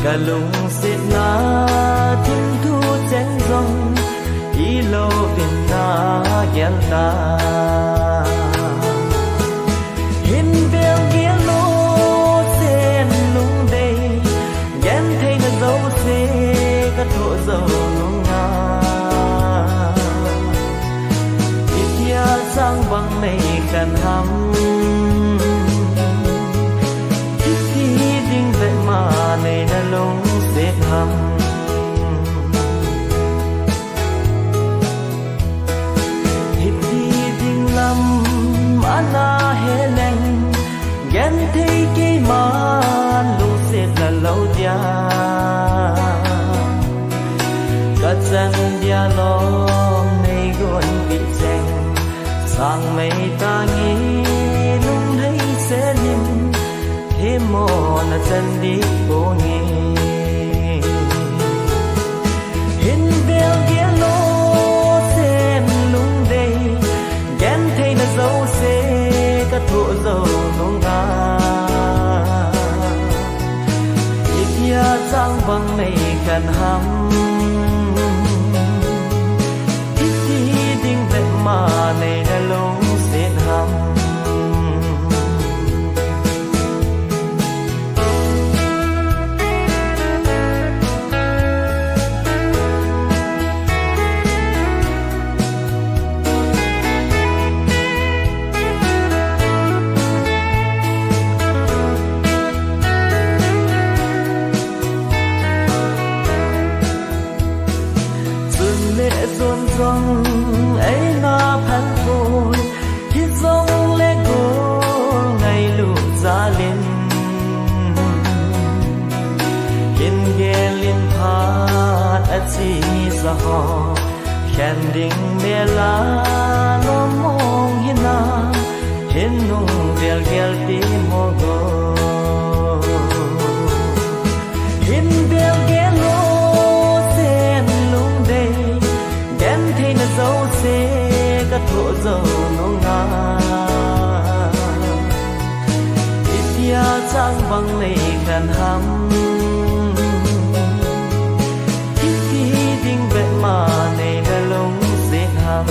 cả lùng xịt na thiên thu chén rong ý lô biển na ghen ta hình bèo ghé lô sen lung đây ghen thấy nó dấu xê các thổ dầu nung nga ít ya sang bằng mây khăn hắm mà này là lung xếp hầm hít đi đình lâm ana hè lành ghen thấy cái mà lung xếp là lâu dia cả chân dia lom này gọi bị chèn sang mây ta nghĩ lung thấy sẽ nhìn thế mồ là chân đi vô nghe hình bèo ghé lô xem lung đây ghen thấy là dấu xê các thổ dầu nung nga ít ya sang bằng mây khăn hắm ít đi đinh vẹn mà này là lung xếp hắm rong ấy na phán vội khi rong lê cô ngày lũ ra lên hiên ghé liên phát ở chi ra họ khen đình mê la lo mong hiên na hiên nung vel vel tí mô gô hiên vel ghé lô sen lung đây ghen thấy nó dấu xê các thổ dầu nung nga ít ya sang bằng mây khăn hắm ít khi đinh vẹn mà này đã lung xếp hắm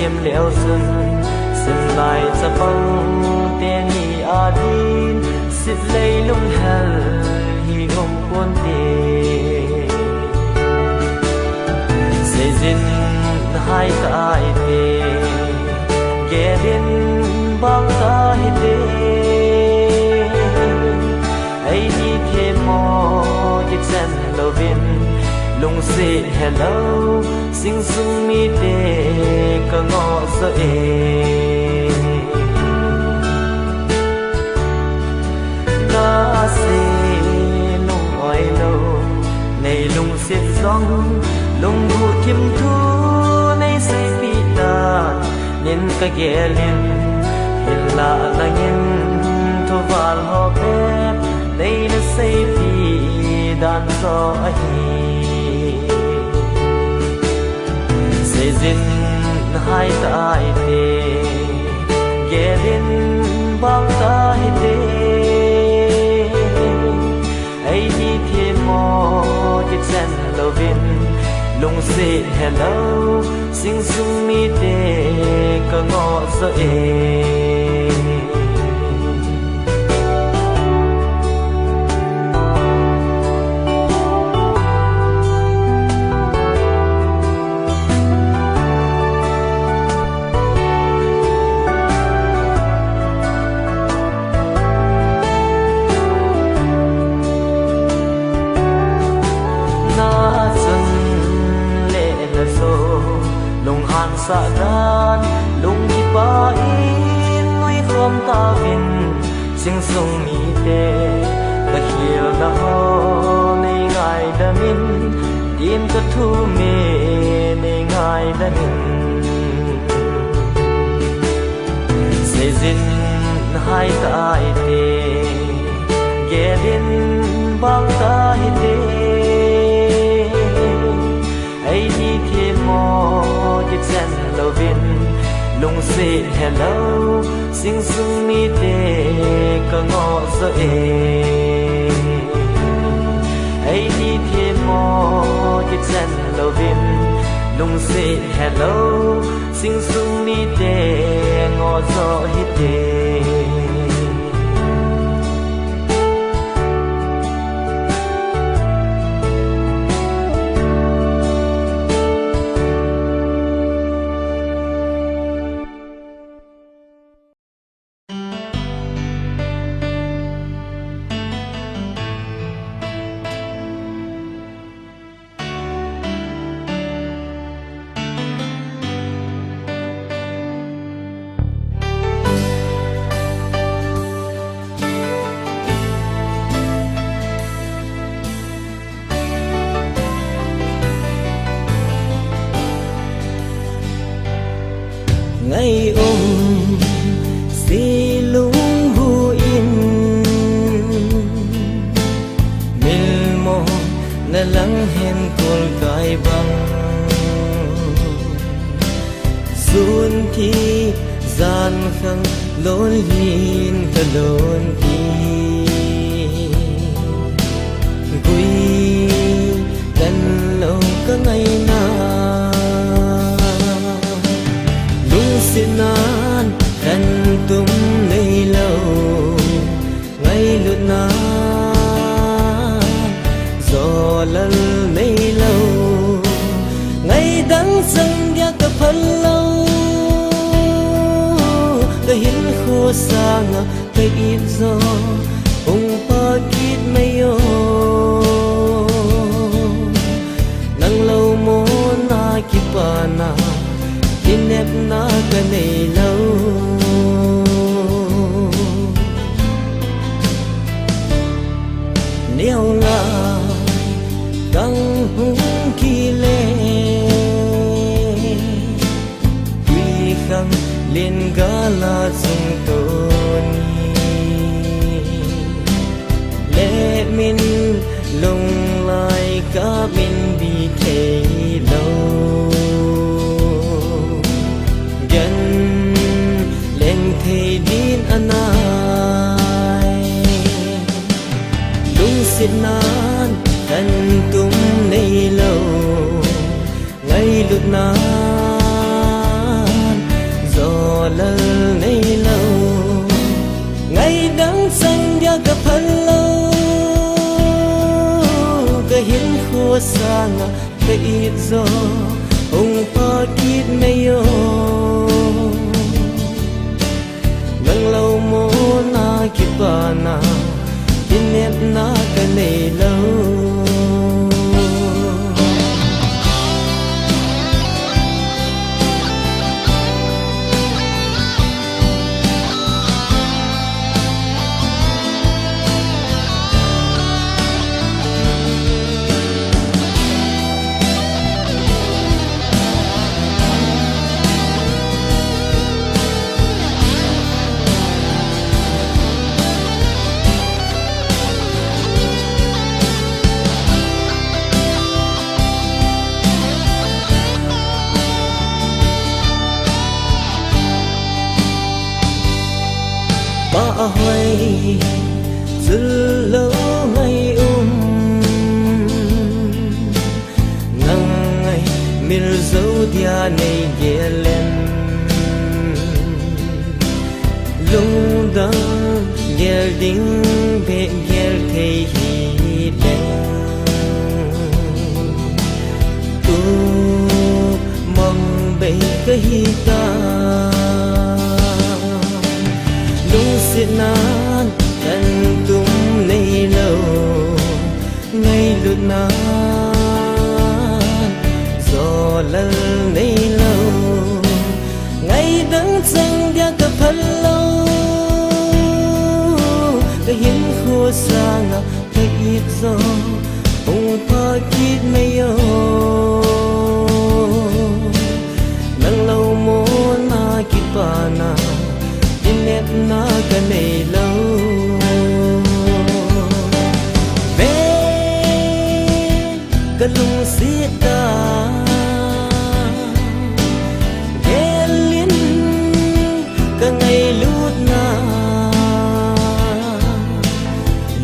tiêm leo dừng lại ra băng tiền nhị a din xịt lấy lung hell hi hồng quân tiền xây dựng hai ta ite ghé bên băng ta ite ai đi thêm mò cái chân đầu bên lung xịt hello sing sung mi te ka ngõ sa e na se lung oi lo nei lung xếp rong lung thu kim thu nei say pi ta nen ka ghé liền hin la na ngin thu val ho pep nei na say pi dan so ai dinh hai ta ite ghé bên băng ta ite ai đi thêm mò cái chân đầu bên lung xịt hello sing sung mi te ka ngõ sa e sinh sung mi te ka hiel na ho nei ngai da min din ka thu me nei ngai da min se zin hai ta te ge din bang ta te ai đi khi mò cái chân lâu viên lung xì hello sinh sung mi te ka ngõ so ai đi khi mò cái chân lâu viên lung xì hello sinh sung mi te ngõ so te ngày si lung hu in mil mo na lang hen kol kai bang sun thi gian khang lon hin ka lon thi quyกันlâu ka ngày na nan kan tum nei lâu ngày lụt na gió lal nei lâu ngày đắng sang dia ka phal lâu ka hin kho sang ka ít gió ung pa kit mai yo nang lâu mo na ki pa na nếp na ka nei lâu neo nga căng hung khi lê quy khăng lên gà la dung tôn lê min lung lai ka min bi thế lâu thầy din anai lung sit nan kan tum nei lâu ngày lụt nan gió lal nei lâu ngày đắng sang dia ka phal lâu ka hin kho sang ka ít gió ung pa kit mai yo nang lâu mo na ki pa na tin nếp na ka nei lâu ba hoài dư lâu ngày nang ngày mil dấu dia này ghé lên lung đắng ghé đinh bẹ ghé thấy hi đen tu mong bay cái hi ta lung sit nan kan tum nei lâu ngày lụt nan gió lal nei lâu ngày đắng sang dia ka phal lâu cái này lâu về cái lung xiết ta ghé liên cái ngày lút na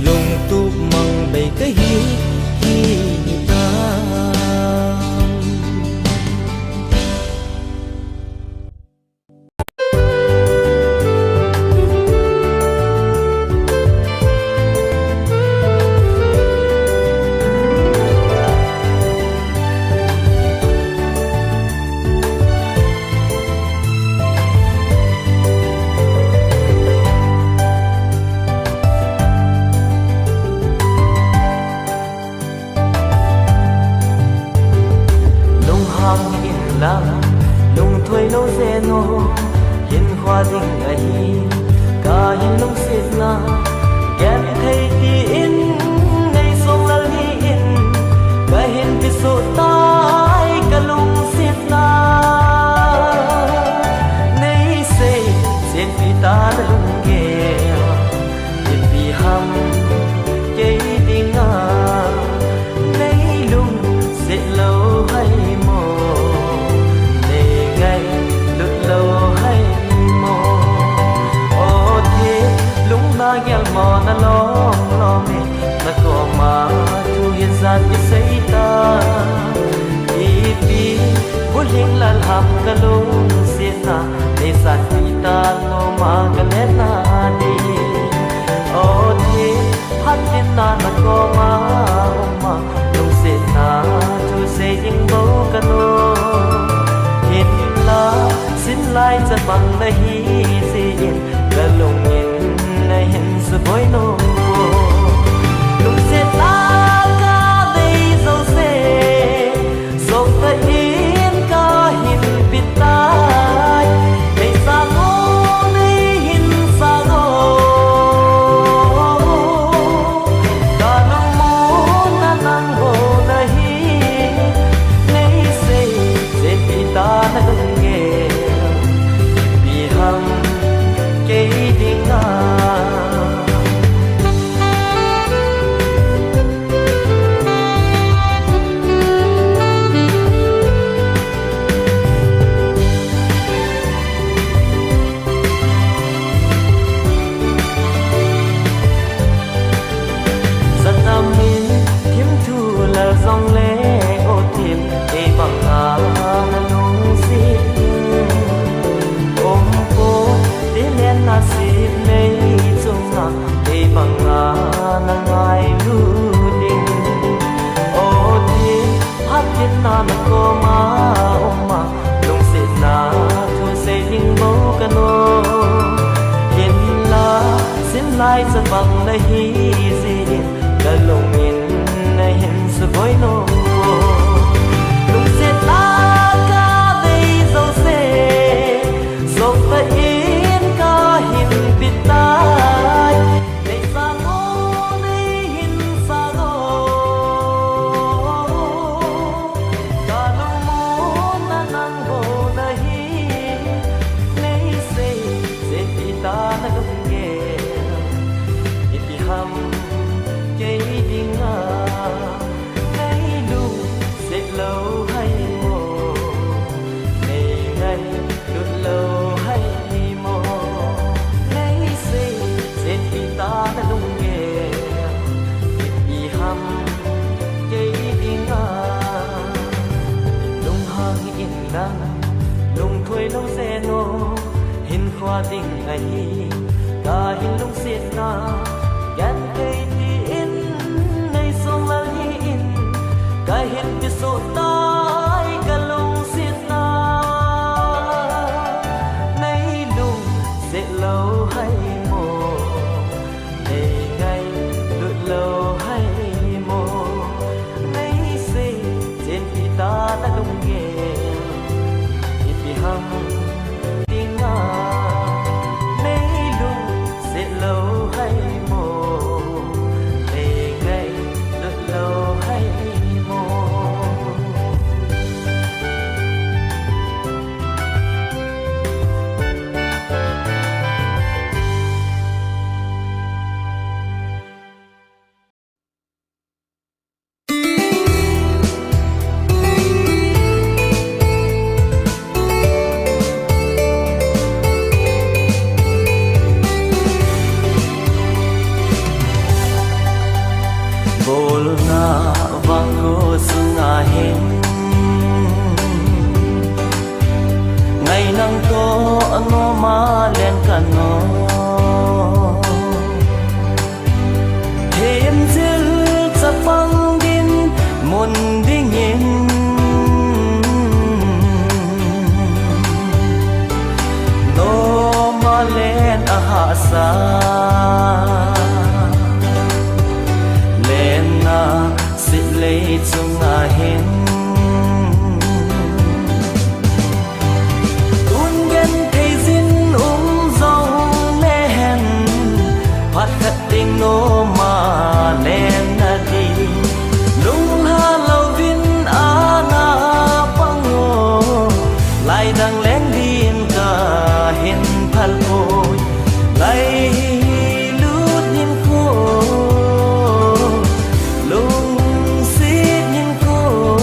lung tụp mong bầy cái hi ta lung thuê lâu dễ nô hiên khoa dinh ấy cả hiên lung xịt na ghét thấy đi in ngày sông là hi in cả hiên bị sổ tai cả lung xịt na nay say xin vì ta đã lung ghê hiên vì ham cây đi ngà nay lung xịt lâu hay mồ yang mo na lo me na ko ma tu yen san ye sei ta pi buling lan ham ka lung se na ne san ti ta no ma ka le na ni o thi hat tin na na ko ma lung se na tu se jing bo ka no hin la sin lai cha bang na hi se yin ka lung yin này hình sự bối nô lung xe ta ca đây dâu xe dâu ta yên ca hình bịt tai đây xa ngô đây hình xa ngô cả nông mô na năng hồ na hi này xe dễ bịt ta na lung nghe bị hăng cây đi ngà dòng lệ ô tìm để bằng ngà na lung xịt ôm cô để lên na xịt lấy chung ngà để bằng ngà na ngài lưu đình ô tìm hát thiên na na cô ma ôm ma lung xịt na thôi xây đình bố ca nô hiền la xin lại cho bằng na hi gì cả lung nhìn này hình sự bối nô lung xe ta ca đây dâu xe dâu ta yên ca hình bịt tai đây xa ngô đây hình xa ngô cả nông mô na năng hồ na hi này xe dễ bịt ta na lung nghe ít bị hâm cây đi ngà nay lu sẽ lâu hay mồ ngày ngày luôn lâu hay mồ nay sẽ vì ta đã lung nghe vì ham cây đi ngà lung hang yên lặng lung thuê lâu xe nô hình khoa tình ngày ta hình lung xiết na gan cây đi in nay sông là hi in cái hình cái sổ tai cái lung xiết na nay lung sẽ lâu hay mồ ngày ngày đợi lâu hay mồ nay sẽ trên khi ta đã lung nghe vì hăng tiếng ngà nay lung sẽ lâu hay mồ ngày ngày đợi lâu hay mồ sa lên na sit lấy chung a hin tuôn gen thấy zin dòng lên phát khát tình nô mà lên na đi lung ha lâu vin a na băng ngô lại đang lên din cả hin phal ôi lại lút nhìn cô lung xít nhìn cô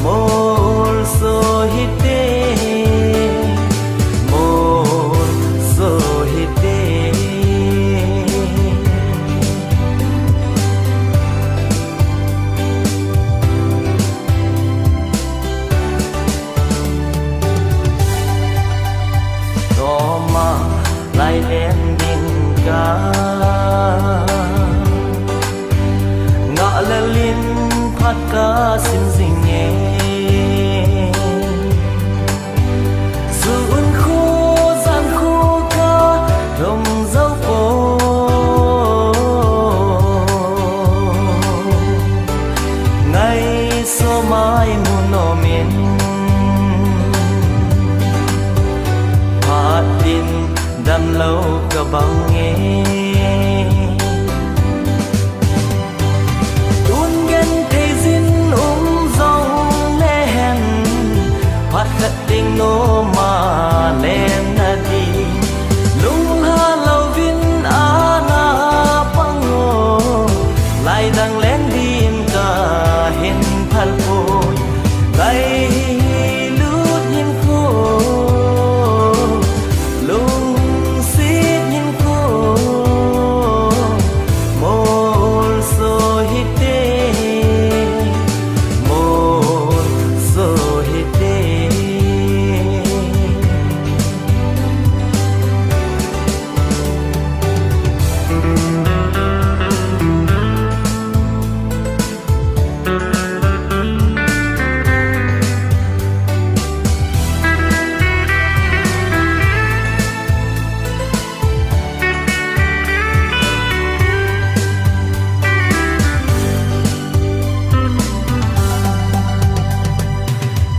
một số hít đê một số hít đê đó mà lại lên đỉnh ca ngã lê liên phát ca xin dình nhẹ dù ơn khô gian khô ca rồng dấu phố ngày số mai muôn nọ miền phát tin đam lâu cả bao nghe tuôn gen thấy zin dòng lên phát khát tình nô mà lên na đi lung ha lâu vin a na băng ngô lại đang lên din cả hin phal ôi lại lút nhìn cô lung xít nhìn cô một số hít đê một số hít đê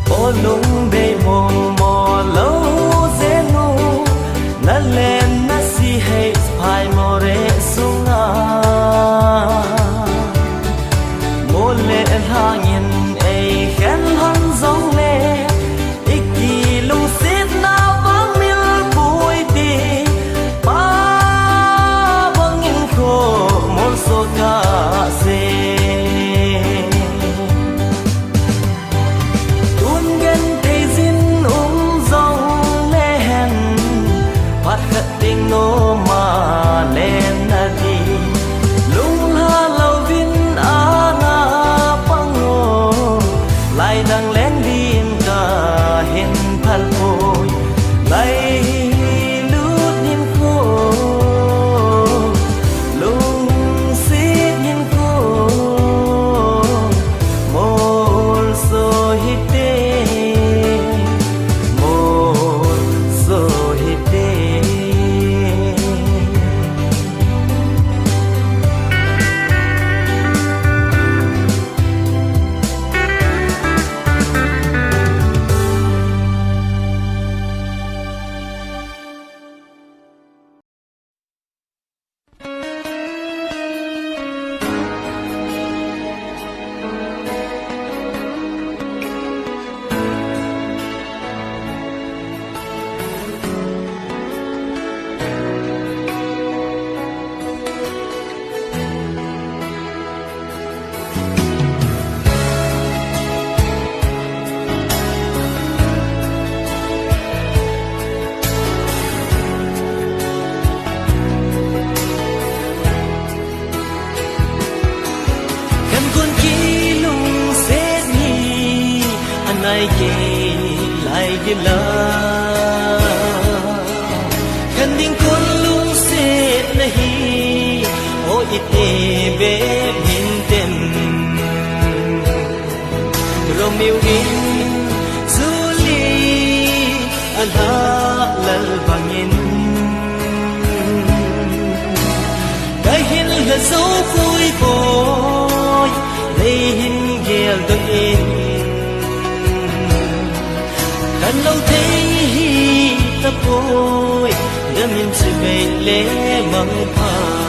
ô lung bê mong mò lâu dễ nu na lên na si hay phai mò re sung a mô lệ hangin ai khen hắn dòng lệ iki lung xít na vang mil bụi đi ba vang in khô môn số ca se tuôn gen thấy zin dòng lên phát khát tình nô mà lên na đi lung ha lâu vin a na băng ngô lại đang lên din cả hin phal ôi lại lút nhìn cô lung xít nhìn cô một số hít đê một số hít đê lại kề lại đi la kan ding kon lung se nahi o ite be hin tem romeo in zuli ala lal bangin là dấu vui vội đây hình ghé gần in kan lâu thấy ta bôi đã mình sẽ về lễ mong pha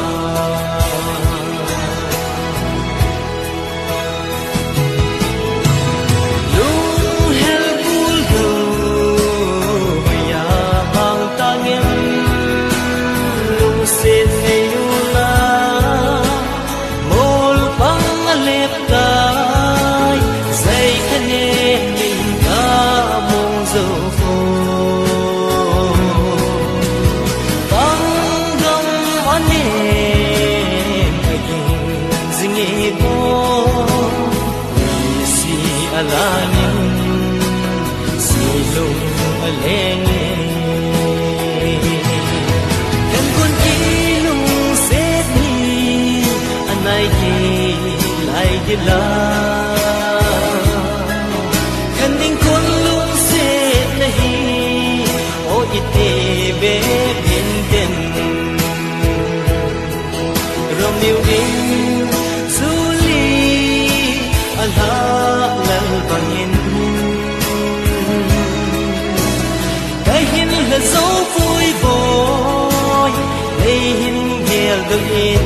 alangin silong alenge kan kun ilung seti anai ki lai gila kan ding kun lung set nahi o ite be bin den romeu in zuli Allah bangin dahin là dấu vui vội đây hình ghé gần in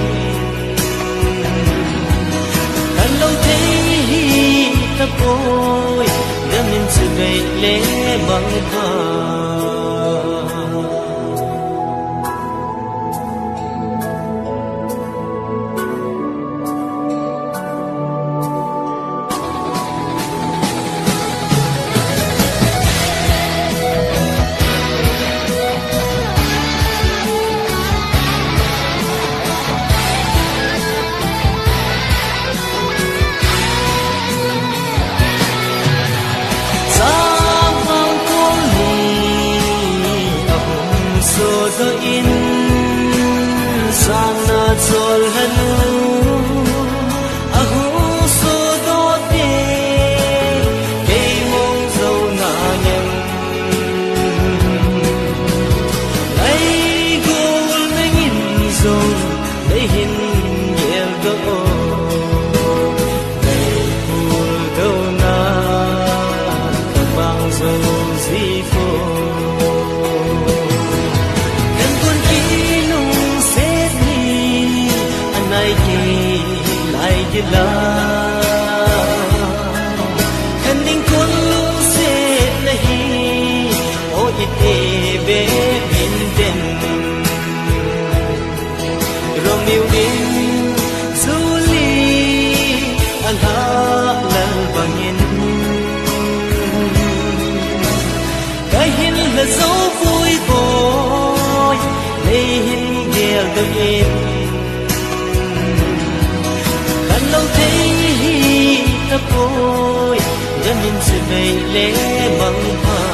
kan lâu thấy ta bôi đã mình sẽ về lễ bằng hoa do in sana chol hanu ahu so do te ke mong zo na nyam ai gol mengin zo le hin yel do dai pul do na ka bang zo zi fo la kan ding kun lung set nahi o ite be bin den romeu in zuli Allah lal bangin dahin là dấu vui vội đây hình ghé gần in lâu thấy ta bôi đã mình sẽ về lễ bằng hoa